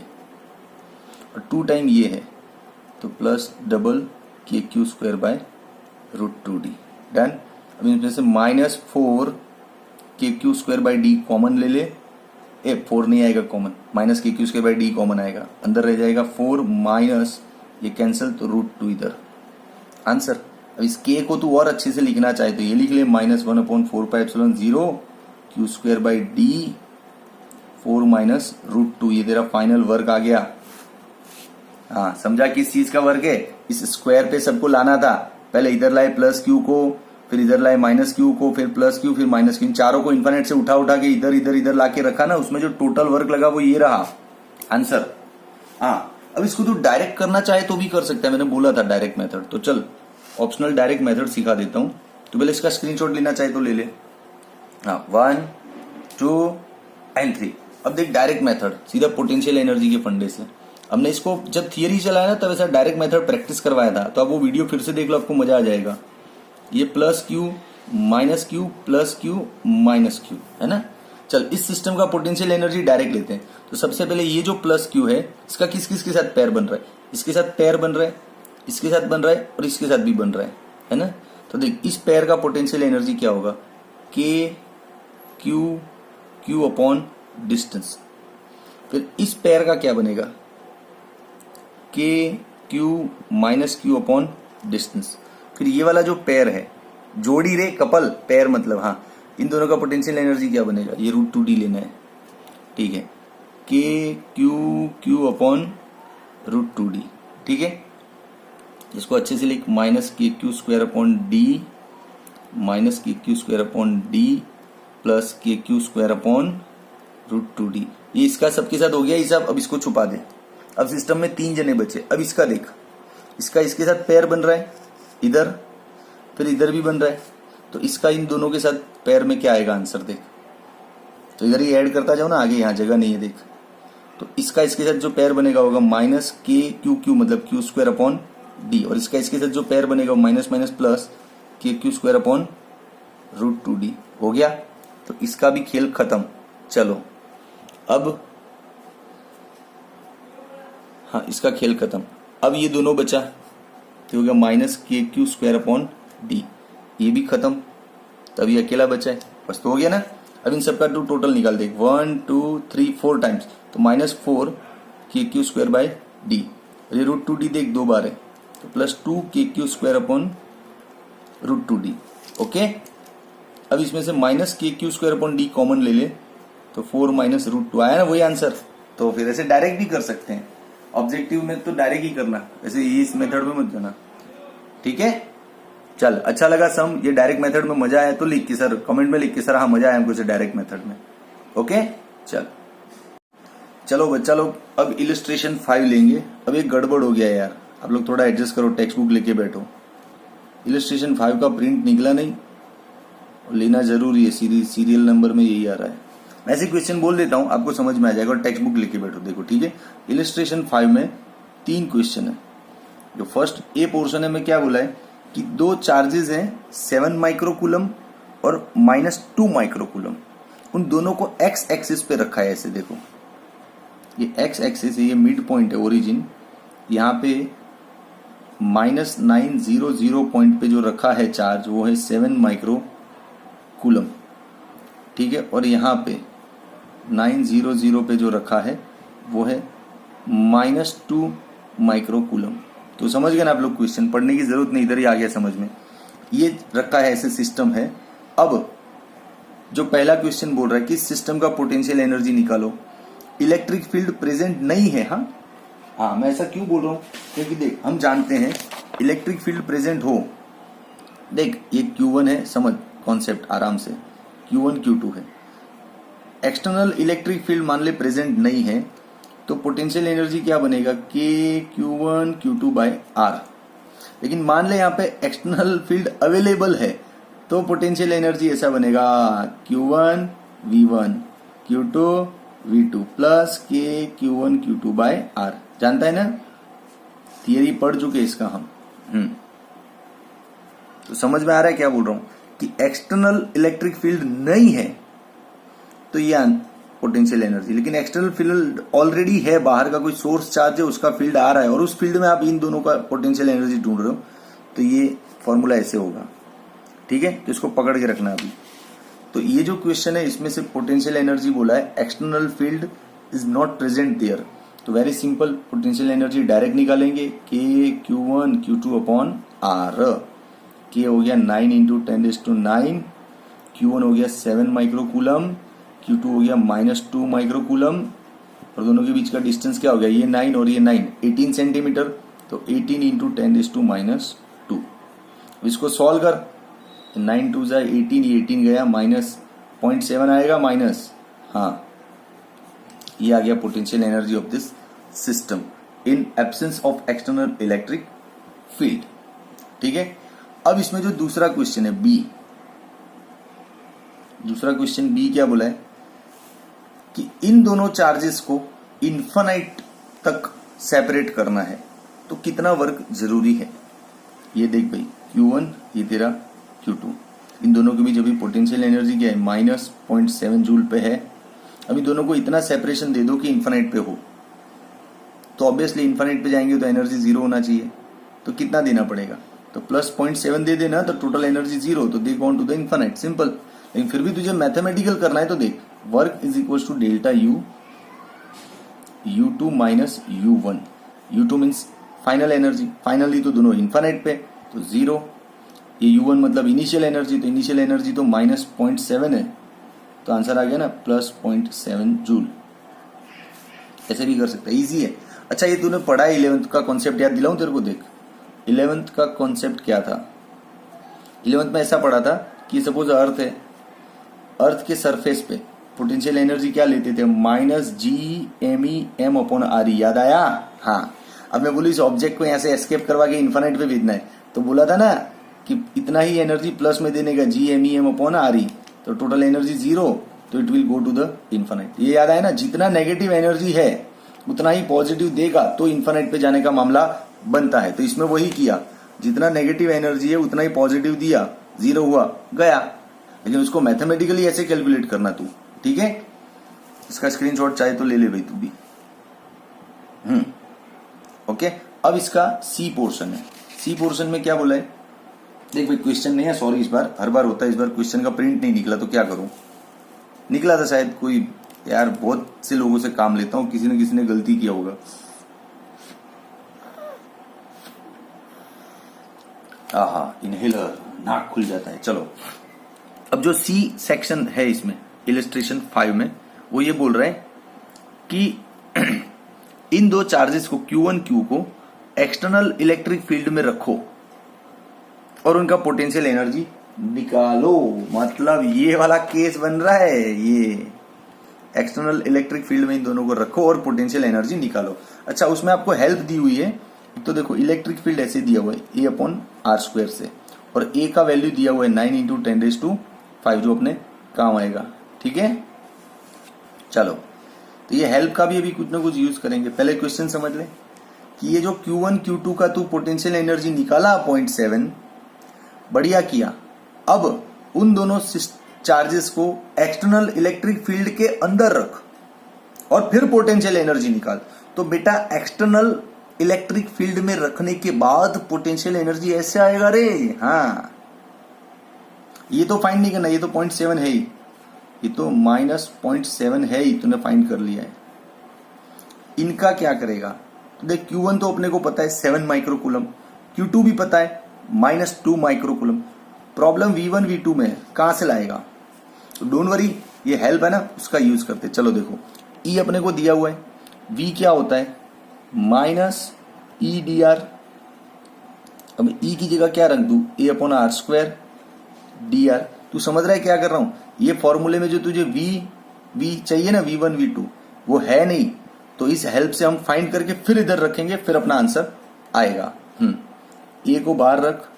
और 2 टाइम ये है, तो प्लस डबल KQ²/√2D। डन। अब इसमें से -4 KQ²/D कॉमन ले ले, 4 नहीं आएगा कॉमन, -KQ²/D कॉमन आएगा, अंदर रह जाएगा 4 माइनस ये कैंसिल, तो √2 इधर आंसर। अब इस K को तू और अच्छे से लिखना चाहे तो ये लिख ले, -1/4πε0 Q²/D 4 माइनस √2, ये तेरा फाइनल वर्क आ गया। हाँ, समझा किस चीज का वर्क है? इस स्क्वायर पे सबको लाना था, पहले इधर लाए प्लस क्यू को, फिर इधर लाए माइनस क्यू को, फिर प्लस क्यू, फिर माइनस क्यू, इन चारों को इन्फिनिट से उठा के इधर इधर इधर लाके रखा ना, उसमें जो टोटल वर्क लगा वो ये रहा आंसर। हाँ, अब इसको तू डायरेक्ट करना चाहे तो भी कर सकता है, मैंने बोला था डायरेक्ट मेथड, तो चल ऑप्शनल डायरेक्ट मेथड सिखा देता हूं। तो पहले इसका स्क्रीनशॉट लेना चाहे तो ले ले। हाँ, 1 2 एंड 3। अब देख डायरेक्ट मेथड सीधा पोटेंशियल एनर्जी के फंडे से। हमने इसको जब थियरी चलाया ना तब ऐसा डायरेक्ट मेथड प्रैक्टिस करवाया था, तो अब वो वीडियो फिर से देख लो, आपको मजा आ जाएगा। ये plus Q minus Q plus Q minus Q है ना। चल इस सिस्टम का पोटेंशियल एनर्जी डायरेक्ट लेते हैं। तो सबसे पहले ये जो प्लस क्यू है इसका किस किस के साथ पेयर बन रहा है? इसके साथ पेयर बन रहा है, इसके साथ बन रहा है और इसके साथ भी बन रहा है। है ना। तो देख इस पेयर का पोटेंशियल एनर्जी क्या होगा, के क्यू अपॉन डिस्टेंस। फिर इस पेयर का क्या बनेगा, के Q minus Q upon distance. फिर ये वाला जो पेयर है, जोड़ी रे कपल, पेयर मतलब, हाँ, इन दोनों का पोटेंशियल एनर्जी क्या बनेगा, ये √2d लेना है, ठीक है, के क्यू अपॉन √2d, ठीक है। इसको अच्छे से लिख, minus k q square upon d minus k q square upon d plus k q square upon √2d। ये इसका सबके साथ हो गया हिसाब। अब इसको छुपा दे। अब सिस्टम में 3 जने बचे। अब इसका देख, इसका इसके साथ पेयर बन रहा है इधर, फिर इधर भी बन रहा है, तो इसका इन दोनों के साथ पेयर में क्या आएगा आंसर देख। तो इधर ही ऐड करता जाओ ना, आगे यहाँ जगह नहीं है देख। तो इसका इसके साथ जो पेयर बनेगा होगा माइनस के क्यू मतलब क्यू स्क्वायर अपॉन डी, और इसका इसके साथ जो पेयर बनेगा minus minus plus k q square upon √2d। हो गया, तो इसका भी खेल खत्म। चलो अब, हाँ, इसका खेल खत्म। अब ये दोनों बचा, तो हो गया minus k q square upon D, ये भी खत्म। तब ये अकेला बचा है, बस तो हो गया ना। अब इन सबका टू टोटल निकाल दे, 1 2 3 4 टाइम्स, तो -4 के क्यू स्क्वायर बाय डी, ये √2d देख 2 बार है, तो +2 के q square upon √2d। Okay, अब इसमें से minus k q square upon D common ले ले, तो 4 माइनस √2 आया ना, वही आंसर। तो फिर ऐसे डायरेक्ट भी कर सकते हैं, ऑब्जेक्टिव में तो डायरेक्ट ही करना, ऐसे इस मेथड में मत जाना, ठीक है। चल, अच्छा लगा सम, ये डायरेक्ट मेथड में मजा आया तो लिख के सर, कमेंट में लिख के सर हाँ मजा आया हमको इसे डायरेक्ट मेथड में। ओके, चलो बच्चा लोग, अब इलिस्ट्रेशन 5 लेंगे। अब एक गड़बड़ हो गया यार, आप लोग थोड़ा एडजस्ट करो, टेक्स्ट बुक लेके बैठो। इलिस्ट्रेशन 5 का प्रिंट निकला नहीं, लेना जरूरी है, सीरियल नंबर में यही आ रहा है। मैं ऐसे क्वेश्चन बोल देता हूं, आपको समझ में आ जाएगा, और टेक्स्ट बुक लेके बैठो, देखो, ठीक है। इलिस्ट्रेशन 5 में 3 क्वेश्चन है। जो फर्स्ट ए पोर्शन है में क्या बोला है कि 2 चार्जेस हैं 7 माइक्रोकूलम और -2 माइक्रोकूलम, उन दोनों को एक्स एक्सिस पे रखा है। ऐसे देखो, ये एक्स एक्सिस है, ये मिड पॉइंट है, ओरिजिन, यहाँ पे -900 पॉइंट पे जो रखा है चार्ज वो है 7 माइक्रोकूलम, ठीक है। और यहाँ पे 900 पे जो रखा है वो है -2 माइक्रोकूलम। तो समझ गए ना आप लोग, क्वेश्चन पढ़ने की जरूरत नहीं, इधर ही आ गया समझ में। ये रखा है, ऐसे सिस्टम है। अब जो पहला क्वेश्चन बोल रहा है कि सिस्टम का पोटेंशियल एनर्जी निकालो, इलेक्ट्रिक फील्ड प्रेजेंट नहीं है। हाँ, मैं ऐसा क्यों बोल रहा हूँ, क्योंकि देख हम जानते हैं इलेक्ट्रिक फील्ड प्रेजेंट हो, देख ये Q1 है, समझ कॉन्सेप्ट आराम से, Q1 Q2 है। एक्सटर्नल इलेक्ट्रिक फील्ड मान ले प्रेजेंट नहीं है, तो पोटेंशियल एनर्जी क्या बनेगा, के Q1 Q2 बाय R। लेकिन मान ले यहाँ पे एक्सटर्नल फील्ड अवेलेबल है, तो पोटेंशियल एनर्जी ऐसा बनेगा, Q1 V1 Q2 V2 plus के Q1 Q2 बाय R। जानता है ना, थियरी पढ़ चुके इसका हम। तो समझ में आ रहा है क्या बोल रहा हूं, कि एक्सटर्नल इलेक्ट्रिक फील्ड नहीं है तो ये पोटेंशियल एनर्जी, लेकिन एक्सटर्नल फील्ड ऑलरेडी है, बाहर का कोई सोर्स चार्ज है, उसका फील्ड आ रहा है, और उस फील्ड में आप इन दोनों का पोटेंशियल एनर्जी ढूंढ रहे हो, तो ये फॉर्मूला ऐसे होगा, ठीक है। तो इसको पकड़ के रखना अभी। तो ये जो क्वेश्चन है इसमें से पोटेंशियल एनर्जी बोला है, external field is not present there, तो very simple, potential energy direct निकालेंगे, k Q1 Q2 upon R। के हो गया 9 × 10⁹, Q1 हो गया 7 माइक्रोकूलम, Q2 हो गया -2 माइक्रोकूलम, और दोनों के बीच का डिस्टेंस क्या हो गया, ये 9 और ये 9, 18 सेंटीमीटर, तो 18 × 10⁻²। इसको सॉल्व कर, 9 2 जा 18, ये 18 गया, -0.7 आएगा, माइनस, हाँ, ये आ गया potential energy of this system in absence of external electric field, ठीक है। अब इसमें जो दूसरा क्वेश्चन है बी, दूसरा क्वेश्चन बी क्या बोला है कि इन दोनों चार्जेस को इन्फिनाइट तक सेपरेट करना है, तो कितना वर्क जरूरी है। ये देख भाई, Q1 ये तेरा Q2, इन दोनों के बीच अभी पोटेंशियल एनर्जी क्या है, -0.7 जूल पे है। अभी दोनों को इतना सेपरेशन दे दो कि इन्फिनाइट पे हो, तो ऑब्वियसली इन्फिनाइट पे जाएंगे तो एनर्जी 0 होना चाहिए, तो कितना देना पड़ेगा, तो प्लस 0.7 दे देना तो टोटल एनर्जी 0, तो they gone to the infinite, simple. लेकिन फिर भी तुझे मैथमेटिकल करना है तो देख, work is equal to delta U U2 minus U1। U2 means final energy, finally तो दोनों इन्फिनिट पे, तो 0। ये U1 मतलब इनिशियल एनर्जी, तो इनिशियल एनर्जी तो माइनस 0.7 है, तो आंसर आ गया ना प्लस 0.7 जूल। ऐसे भी कर सकता है, इजी है। अच्छा ये तूने पढ़ा है 11th का कॉन्सेप्ट, याद दिलाऊं तेरे को, देख 11th का कॉन्सेप्ट क्या था। 11th में ऐसा पढ़ा था कि सपोज अर्थ है, अर्थ के सरफेस पे पोटेंशियल एनर्जी क्या लेते थे, माइनस GME/m/r। याद आया? हाँ। अब मैं बोलूँ इस ऑब्जेक्ट को यहाँ से एस्केप करवा के इन्फिनिट पे भेजना है, तो बोला था ना कि इतना ही एनर्जी प्लस में देने का GME/m/r, तो टोटल एनर्जी 0, तो it will go to the infinite. ये याद आया ना, जितना नेगेटिव एनर्जी है उतना ही पॉजिटिव देगा तो इन्फिनिट पे जाने का मामला बनता है। तो इसमें वही किया, जितना नेगेटिव एनर्जी है उतना ही पॉजिटिव दिया, 0 हुआ, गया। लेकिन उसको मैथमेटिकली ऐसे कैलकुलेट करना तू, ठीक है। इसका स्क्रीनशॉट चाहे तो ले ले भाई तू भी। ओके, अब इसका सी पोर्शन है। सी पोर्शन में क्या बोला है, देख भाई क्वेश्चन नहीं है, सॉरी, इस बार हर बार होता है, इस बार क्वेश्चन का प्रिंट नहीं निकला, तो क्या करूं। निकला था शायद, कोई यार बहुत से लोगों से काम लेता हूं, किसी ने गलती किया होगा। आहा, इनहेलर, नाक खुल जाता है। चलो, अब जो सी सेक्शन है इसमें इलस्ट्रेशन 5 में, वो ये बोल रहा है कि इन दो चार्जेस को Q1 Q को एक्सटर्नल इलेक्ट्रिक फील्ड में रखो और उनका पोटेंशियल एनर्जी निकालो। मतलब ये वाला केस बन रहा है, ये एक्सटर्नल इलेक्ट्रिक फील्ड में इन दोनों को रखो और पोटेंशियल एनर्जी निकालो। अच्छा, उसमें आपको हेल्प दी हुई है, तो देखो इलेक्ट्रिक फील्ड ऐसे दिया हुआ है A/r² से, और A का वैल्यू दिया हुआ है 9 × 10⁵ जो अपने काम आएगा, ठीक है। चलो, तो ये हेल्प का भी अभी कुछ ना कुछ यूज करेंगे। पहले क्वेश्चन समझ ले कि ये जो Q1 Q2 का तू पोटेंशियल एनर्जी निकाला 0.7, बढ़िया किया। अब उन दोनों चार्जेस को एक्सटर्नल इलेक्ट्रिक फील्ड के अंदर रख और फिर पोटेंशियल एनर्जी निकाल। तो बेटा एक्सटर्नल इलेक्ट्रिक फील्ड में रखने के बाद पोटेंशियल एनर्जी ऐसे आएगा रे। हाँ, ये तो फाइंड नहीं करना, ये तो 0.7 है ही, ये तो माइनस 0.7 है ही, तूने फाइंड कर लिया है। इनका क्या करेगा, तो देख Q1 तो अपने को पता है 7 माइक्रोकूलम, Q2 भी पता है -2 माइक्रोकूलम। प्रॉब्लम V1 V2 में है, कहां से लाएगा। तो डोंट वरी, ये हेल्प है ना, उसका यूज करते। चलो देखो, E अपने को दिया हुआ है, V क्या होता है -EdR। अब E की जगह क्या रख दू, A/r² dr। तू समझ रहा है क्या कर रहा हूं। ये फॉर्मूले में जो तुझे V चाहिए ना, V1 V2, वो है नहीं, तो इस हेल्प से हम फाइंड करके फिर इधर रखेंगे, फिर अपना आंसर आएगा। A को बाहर रख,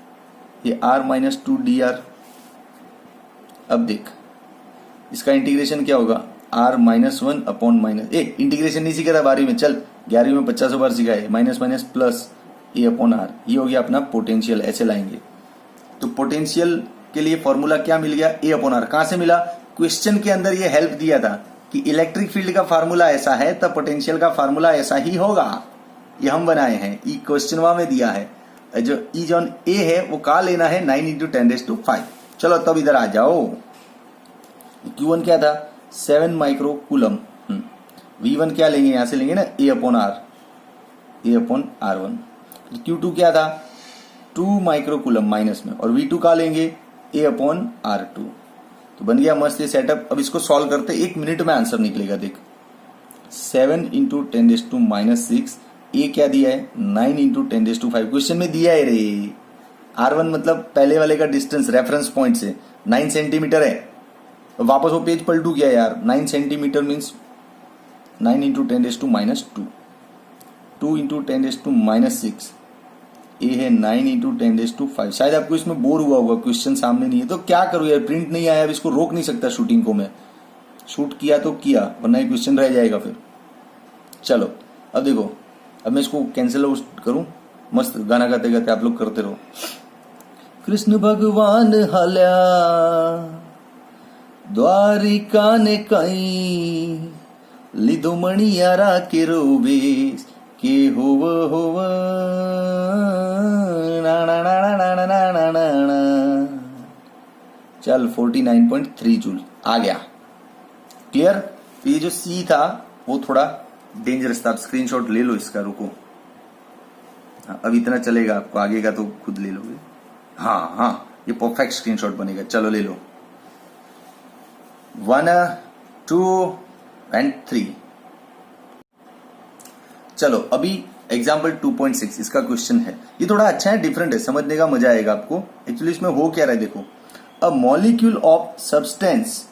ये r-2 dr। अब देख इसका इंटीग्रेशन क्या होगा, r-1 इंटीग्रेशन नहीं सीखा था 12वीं में, चल 11वीं में 50 बार सीखा है, माइनस माइनस प्लस A/r। ये हो गया अपना पोटेंशियल, ऐसे लाएंगे। तो पोटेंशियल के लिए फॉर्मूला क्या मिल गया, A/r। कहां से मिला, क्वेश्चन के अंदर ये हेल्प दिया था कि इलेक्ट्रिक फील्ड का फार्मूला ऐसा है, तब पोटेंशियल का फार्मूला ऐसा ही होगा। ये हम बनाए हैं, ई क्वेश्चन में दिया है। जो ई जॉन ए है वो कहा लेना है, 9 × 10⁵। चलो तब इधर आ जाओ। Q1 क्या था 7 माइक्रोकूलम, V1 क्या लेंगे, यहां से लेंगे ना A/r1। Q2 क्या था 2 माइक्रोकूलम माइनस में, और V2 का लेंगे A/r2। तो बन गया मस्त ये सेटअप। अब इसको सॉल्व करते, 1 मिनट में आंसर निकलेगा। देख 7 × 10⁻⁶, ए क्या दिया है 9 × 10⁵। क्वेश्चन में दिया है रे, R1 मतलब पहले वाले का डिस्टेंस रेफरेंस पॉइंट से 9 सेंटीमीटर है। तो वापस वो पेज पलटू क्या यार, 9 सेंटीमीटर मीन्स 9 × 10⁻², 2 × 10⁻⁶, ए है 9 × 10⁵। शायद आपको इसमें बोर हुआ होगा, क्वेश्चन सामने नहीं है तो क्या करूं यार, प्रिंट नहीं आया, अब इसको रोक नहीं सकता शूटिंग को मैं। शूट किया तो किया, वरना ये क्वेश्चन रह जाएगा फिर। चलो अब देखो, अब मैं इसको कैंसिल आउट करूं, मस्त गाना गाते गाते आप लोग करते रहो। कृष्ण भगवान हाल्या द्वारिका ने कई, लिदो मणियारा के रोबेस के होव ना ना ना ना ना। चल 49.3 जूल आ गया। क्लियर। तो ये जो सी था वो थोड़ा डेंजरस था। आप स्क्रीनशॉट ले लो इसका, रुको। अब इतना चलेगा आपको, आगे का तो खुद ले लोगे। हाँ हाँ, ये परफेक्ट स्क्रीनशॉट बनेगा। चलो ले लो 1 2 एंड 3। चलो अभी एग्जाम्पल 2.6 इसका क्वेश्चन है। ये थोड़ा अच्छा है, डिफरेंट है, समझने का मजा आएगा आपको। एक्चुअली इसमें हो क्या रहा है देखो। A molecule of substance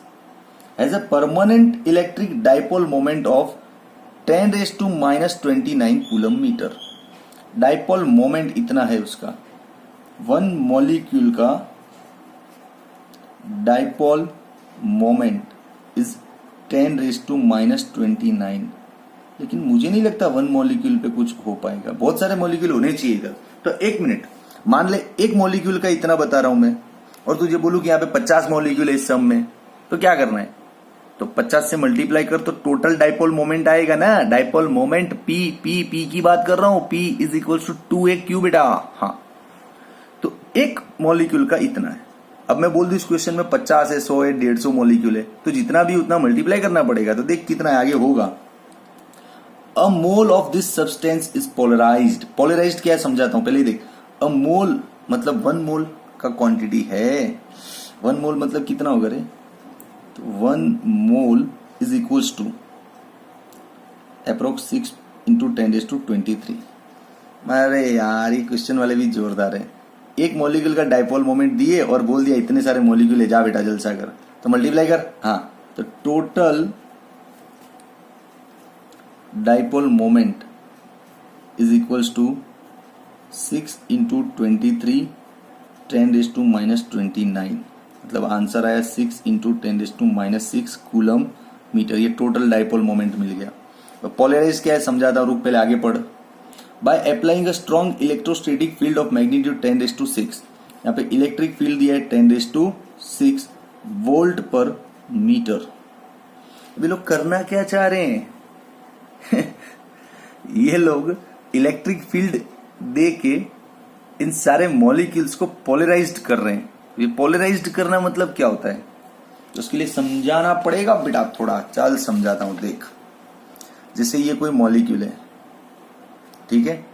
has a permanent electric dipole moment of 10⁻⁻29 coulomb metre. Dipole moment इतना है उसका, वन मॉलिक्यूल का डाइपोल मोमेंट इज 10⁻⁻29। लेकिन मुझे नहीं लगता वन मॉलिक्यूल पे कुछ हो पाएगा, बहुत सारे मॉलिक्यूल होने चाहिए इधर। तो एक मिनट, मान ले एक मॉलिक्यूल का इतना बता रहा हूं मैं, और तुझे बोलूं कि यहाँ पे 50 मॉलिक्यूल है इस सम में, तो क्या करना है? तो 50 से मल्टीप्लाई कर तो टोटल डाइपोल मोमेंट आएगा ना। डाइपोल मोमेंट पी की बात कर रहा हूं, P is equal to 2a³ बेटा। हाँ, तो एक मॉलिक्यूल का इतना है। अब मैं बोल दूं इस क्वेश्चन में 50 है, 100 है, 150 मॉलिक्यूल है, तो जितना भी उतना मल्टीप्लाई करना पड़ेगा। तो देख कितना आगे होगा। A mole of this substance is polarised. Polarised क्या है समझाता हूं, पहले देख। अ मोल मतलब 1 मोल का क्वांटिटी है। 1 मोल मतलब कितना होगा रे? तो 1 mole is equals to approx 6 × 10⁻23। अरे यार, ये क्वेश्चन वाले भी जोरदार है। एक मॉलिक्यूल का डाइपोल मोमेंट दिए और बोल दिया इतने सारे मॉलिक्यूल है, जा बेटा जलसा कर, तो मल्टीप्लाई कर। हाँ, तो total dipole moment is equals to 6 × 23 10⁻⁻29। मतलब आंसर आया 6 × 10⁻⁻6 कूलम मीटर। ये टोटल डाइपोल मोमेंट मिल गया। तो पोलराइज क्या है समझाता हूं, रुक पहले आगे पढ़। By applying a strong electrostatic field of magnitude 10⁻6। यहाँ पे इलेक्ट्रिक फील्ड दिया है 10⁻6 वोल्ट पर मीटर। ये लोग करना क्या चाह रहे हैं? ये लोग इलेक्ट्रिक फील्ड दे के इन सारे मॉलिक्यूल्स को पोलराइज्ड कर रहे हैं। ये पोलराइज्ड करना मतलब क्या होता है, तो उसके लिए समझाना पड़ेगा बेटा थोड़ा। चल समझाता हूं, देख। जैसे ये कोई मॉलिक्यूल है, ठीक है,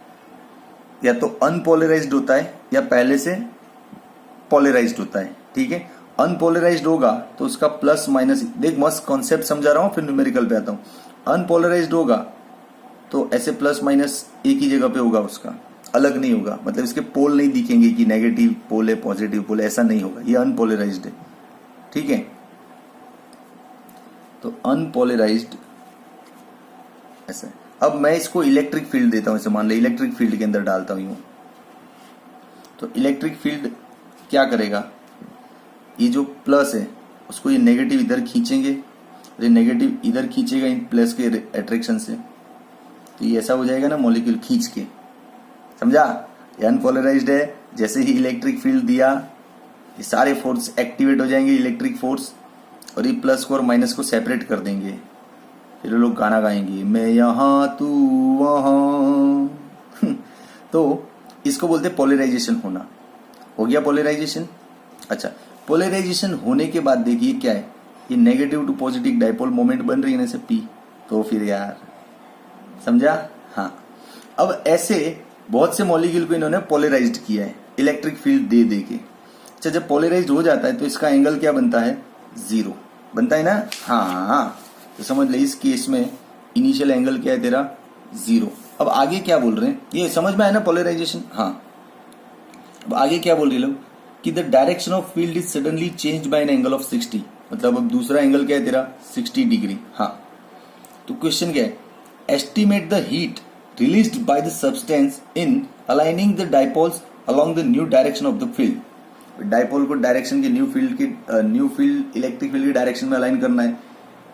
या तो अनपोलराइज्ड होता है या पहले से पोलराइज्ड होता है। ठीक है, अनपोलराइज्ड होगा तो उसका प्लस माइनस, देख मस्त कॉन्सेप्ट समझा रहा हूं, फिर न्यूमेरिकल पे आता हूं। अनपोलराइज्ड होगा तो ऐसे प्लस माइनस एक ही जगह पे होगा, उसका अलग नहीं होगा। मतलब इसके पोल नहीं दिखेंगे कि नेगेटिव पोल है पॉजिटिव पोल है, ऐसा नहीं होगा। ये अनपोलराइज्ड है, ठीक है। तो अनपोलराइज्ड ऐसा है। अब मैं इसको इलेक्ट्रिक फील्ड देता हूं, इसे मान ले इलेक्ट्रिक फील्ड के अंदर डालता हूं। तो इलेक्ट्रिक फील्ड क्या करेगा, ये जो प्लस है उसको ये नेगेटिव इधर खींचेंगे, ये नेगेटिव इधर खींचेगा इन प्लस के अट्रैक्शन से। तो ये ऐसा हो जाएगा ना, मॉलिक्यूल खींच के, समझा? ये अनपोलराइज्ड है। जैसे ही इलेक्ट्रिक फील्ड दिया, ये सारे फोर्स एक्टिवेट हो जाएंगे, इलेक्ट्रिक फोर्स, और ये प्लस को और माइनस को सेपरेट कर देंगे। फिर लोग गाना गाएंगे, मैं यहां तू वहां। तो इसको बोलते हैं पोलराइजेशन होना। हो गया पोलराइजेशन। अच्छा, पोलराइजेशन होने के बाद देखिए क्या है, ये negative to positive dipole moment बन रही है ना से P। तो फिर यार समझा? हाँ। अब ऐसे बहुत से मॉलिक्यूल को इन्होंने पोलराइज्ड किया है इलेक्ट्रिक फील्ड दे दे के। अच्छा, जब पोलराइज्ड हो जाता है तो इसका एंगल क्या बनता है? 0 बनता है ना। हाँ, तो समझ ले इस केस में इनिशियल एंगल क्या है तेरा? 0। अब आगे क्या बोल रहे हैं, ये समझ में आया ना पोलराइजेशन? हाँ। अब आगे क्या बोल रहे लोग कि the direction of field is suddenly changed by an angle of 60। मतलब अब दूसरा एंगल क्या है तेरा? 60 डिग्री। हाँ, तो क्वेश्चन क्या है, estimate the heat released by the substance in aligning the dipoles along the new direction of the field। Dipole को डायरेक्शन के न्यू फील्ड इलेक्ट्रिक फील्ड की डायरेक्शन में अलाइन करना है,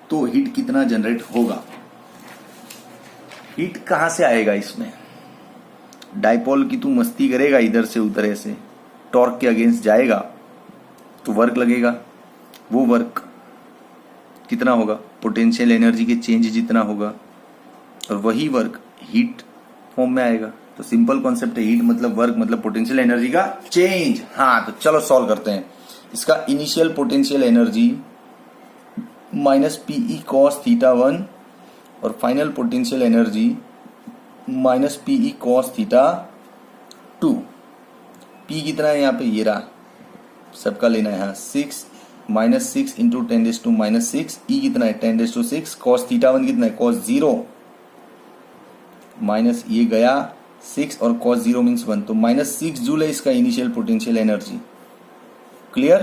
तो हीट कितना जनरेट होगा? हीट कहां से आएगा इसमें? डाइपोल की तू मस्ती करेगा इधर से उधर, ऐसे टॉर्क के अगेंस्ट जाएगा तो वर्क लगेगा। वो वर्क कितना होगा? पोटेंशियल एनर्जी के चेंज जितना होगा, और वही वर्क हीट फॉर्म में आएगा। तो सिंपल कॉन्सेप्ट है, हीट मतलब वर्क मतलब पोटेंशियल एनर्जी का चेंज। हाँ, तो चलो सॉल्व करते हैं। इसका initial potential energy minus PE cos theta 1 और final potential energy minus PE cos theta 2। P कितना है यहाँ पे, ये रहा, सबका लेना है यहाँ 6 माइनस 6 इंटू 10⁻⁻6। ई कितना है 10⁻⁶। कॉस थीटा 1 कितना है कॉस 0 माइनस ये गया 6 और कॉस 0 मीन्स 1, तो -6 जूल है इसका इनिशियल पोटेंशियल एनर्जी। क्लियर।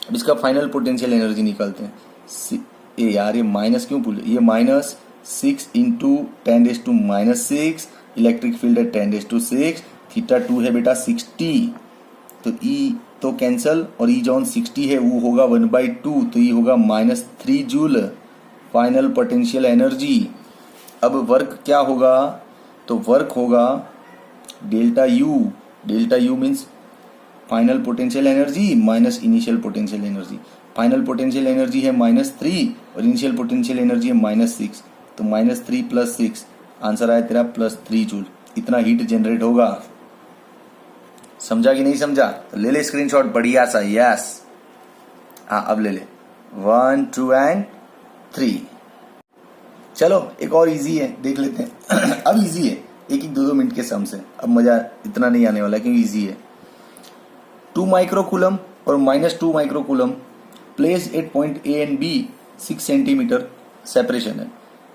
अब इसका फाइनल पोटेंशियल एनर्जी निकालते हैं। ए यार ये माइनस क्यों भूले, ये -6 इंटू 10⁻⁻6, इलेक्ट्रिक फील्ड है 10⁻⁶, थीटा 2 है बेटा 60, तो ई तो कैंसल और ई जॉन 60 है वो होगा 1/2, तो ये होगा -3 जूल फाइनल पोटेंशियल एनर्जी। अब वर्क क्या होगा, तो वर्क होगा delta U means final potential energy minus initial potential energy. Final potential energy है -3 और इनिशियल पोटेंशियल एनर्जी है -6, तो -3 + 6 आंसर आया तेरा +3 जूल। इतना हीट जनरेट होगा। समझा कि नहीं समझा, तो ले ले स्क्रीनशॉट बढ़िया सा। यस हाँ अब ले ले 1 2 एंड 3। चलो एक और इजी है देख लेते हैं। अब इजी है, 1-2 मिनट के सम से, अब मजा इतना नहीं आने वाला क्योंकि इजी है। 2 माइक्रोकूलम और -2 microcoulomb place at point A and B 6 centimetre separation है।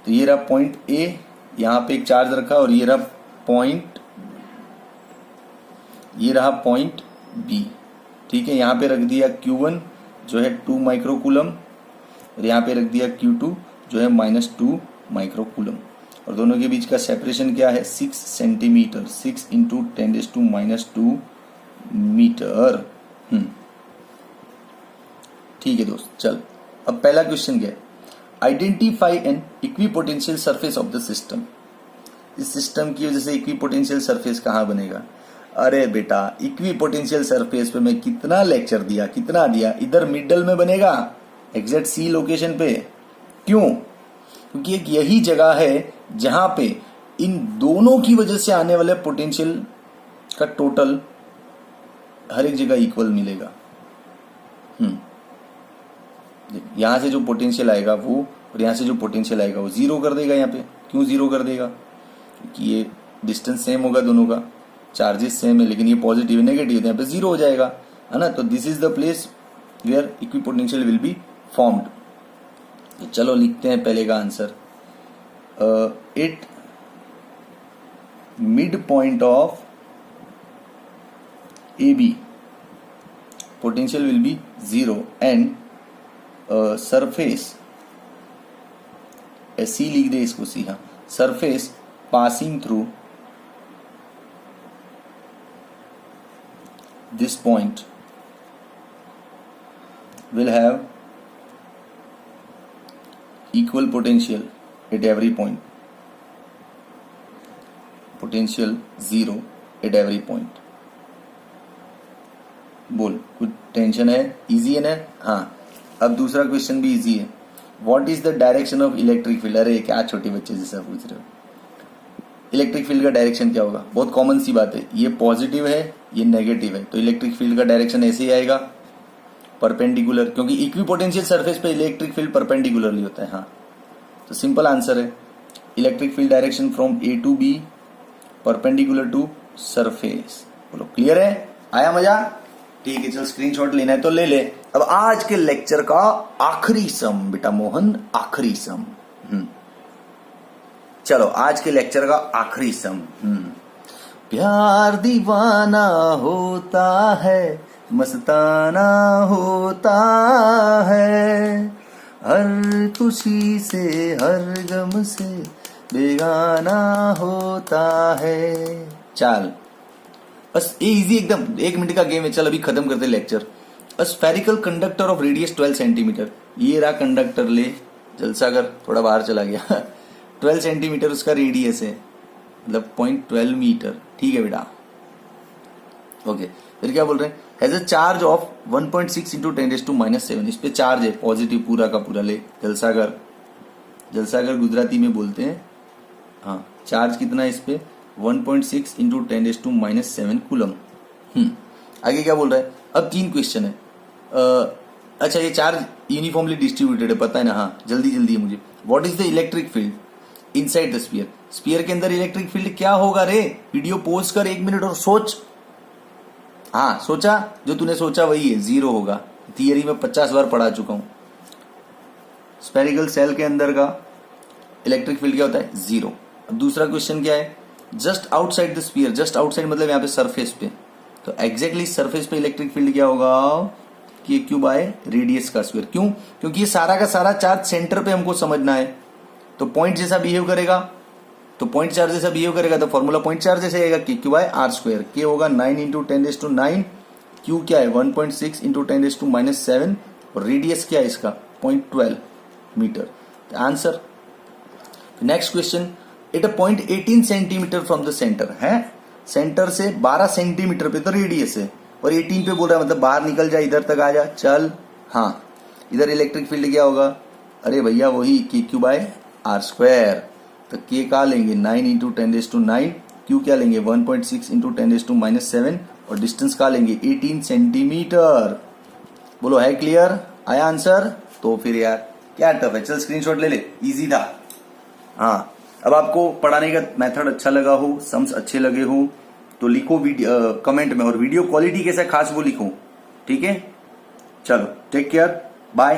तो ये रहा पॉइंट ए, यहाँ पे एक चार्ज रखा और ये रहा पॉइंट बी। ठीक है, यहाँ पे रख दिया Q1 जो है 2 माइक्रोकूलम और यहाँ पे रख दिया Q2 जो है -2 माइक्रोकूलम, और दोनों के बीच का सेपरेशन क्या है 6 सेंटीमीटर। 6 into 10⁻⁻2 metre. ठीक है दोस्त, चल अब पहला क्वेश्चन क्या है, identify N equipotential surface of the system. इस सिस्टम की वजह से इक्विपोटेंशियल सरफेस कहाँ बनेगा। अरे बेटा इक्विपोटेंशियल सरफेस पे मैं कितना लेक्चर दिया, कितना दिया, इधर मिडल में बनेगा एग्जैक्ट सी लोकेशन पे। क्यों, क्योंकि एक यही जगह है जहां पे इन दोनों की वजह से आने वाले पोटेंशियल का टोटल हर एक जगह इक्वल मिलेगा। यहां से जो पोटेंशियल आएगा वो और यहां से जो पोटेंशियल आएगा वो जीरो कर देगा। यहाँ पे क्यों जीरो कर देगा, क्योंकि ये डिस्टेंस सेम होगा दोनों का, चार्जेस सेम है, लेकिन ये पॉजिटिव नेगेटिव है, यहाँ पे जीरो हो जाएगा, है ना। तो this is the place where equipotential will be formed. तो चलो लिखते हैं पहले का answer. It mid point of A B potential will be 0 and surface, C लिख दे इसको, सी, हाँ, surface passing through this point will have equal potential at every point, potential 0 at every point। बोल कुछ टेंशन है, इजी है ना। हाँ अब दूसरा क्वेश्चन भी इजी है, what is the direction of electric field. अरे क्या छोटे बच्चे जैसा पूछ रहे हो, इलेक्ट्रिक फील्ड का डायरेक्शन क्या होगा, बहुत कॉमन सी बात है, ये पॉजिटिव है ये नेगेटिव है, तो इलेक्ट्रिक फील्ड का डायरेक्शन ऐसे ही आएगा परपेंडिकुलर, क्योंकि इक्विपोटेंशियल सरफेस पे इलेक्ट्रिक फील्ड परपेंडिकुलरली होता है। हाँ तो सिंपल आंसर है electric field direction from A to B perpendicular to surface. बोलो क्लियर है, आया मजा। ठीक है चल स्क्रीनशॉट लेना है तो ले ले। अब आज के लेक्चर का आखिरी सम बेटा मोहन, आखिरी सम। चलो आज के लेक्चर का आखिरी सम। प्यार दीवाना होता है, मस्ताना होता है, हर खुशी से हर गम से बेगाना होता है। चल बस ये इजी एकदम 1 मिनट का गेम है। चल अभी खत्म करते lecture. A spherical conductor of radius 12 centimetre, ये रहा कंडक्टर, ले जलसा कर, थोड़ा बाहर चला गया। 12 सेंटीमीटर उसका रेडियस है, मतलब 0.12 मीटर। ठीक है बेटा, ओके। फिर क्या बोल रहे हैं, has a charge of 1.6 into 10⁻⁻7। इस पे चार्ज है पॉजिटिव पूरा का पूरा, ले जलसा कर, जलसा कर गुजराती में बोलते हैं। हाँ चार्ज कितना है इस पे 1.6 इंटू 10⁻⁷ कूलम। आगे क्या बोल रहा है, अब 3 क्वेश्चन है। अच्छा ये चार्ज यूनिफॉर्मली डिस्ट्रीब्यूटेड है, पता है ना, हाँ जल्दी जल्दी है मुझे। What is the electric field inside the sphere, sphere के अंदर इलेक्ट्रिक फील्ड क्या होगा रे? वीडियो पॉज कर 1 मिनट और सोच। हाँ सोचा, जो तूने सोचा वही है, 0 होगा। थियरी में 50 बार पढ़ा चुका हूं। स्फेरिकल सेल के अंदर का इलेक्ट्रिक फील्ड क्या होता है? 0। अब दूसरा क्वेश्चन क्या है, just outside the sphere, just outside मतलब यहाँ पे सरफेस पे, तो एग्जैक्टली सरफेस पे इलेक्ट्रिक फील्ड क्या होगा? कि क्यू बाय रेडियस का स्क्वायर। क्यों? क्योंकि ये सारा का सारा चार्ज सेंटर पे हमको समझना है, तो पॉइंट जैसा बिहेव करेगा, तो पॉइंट चार्ज जैसा बिहेव करेगा, तो फॉर्मूला पॉइंट चार्ज जैसे आएगा, कि क्यू बाय आर स्क्वायर। के होगा 9 इंटू 10⁻⁹, क्यू क्या है 1.6 इंटू 10⁻⁷, और रेडियस क्या है इसका 0.12 metre. Answer. Next question, at a point 18 centimetre from the centre है, सेंटर से 12 सेंटीमीटर पे तो रेडियस है, और 18 पे बोल रहा है मतलब बाहर निकल जा, इधर तक आ जा, चल। हाँ इधर इलेक्ट्रिक फील्ड क्या होगा? अरे भैया वही के क्यू बाय आर स्क्वायर। तो के का लेंगे 9 इंटू 10⁻⁹, क्यू क्या लेंगे 1.6 इंटू 10⁻⁷, और डिस्टेंस का लेंगे 18 सेंटीमीटर। बोलो है क्लियर? आया आंसर? तो फिर यार क्या टफ है, चल स्क्रीनशॉट ले ले, इजी था। हाँ अब आपको पढ़ाने का मेथड अच्छा लगा हो, सम्स अच्छे लगे हो तो लिखो वीडियो कमेंट में, और वीडियो क्वालिटी कैसा खास वो लिखो, ठीक है? चलो टेक केयर, बाय।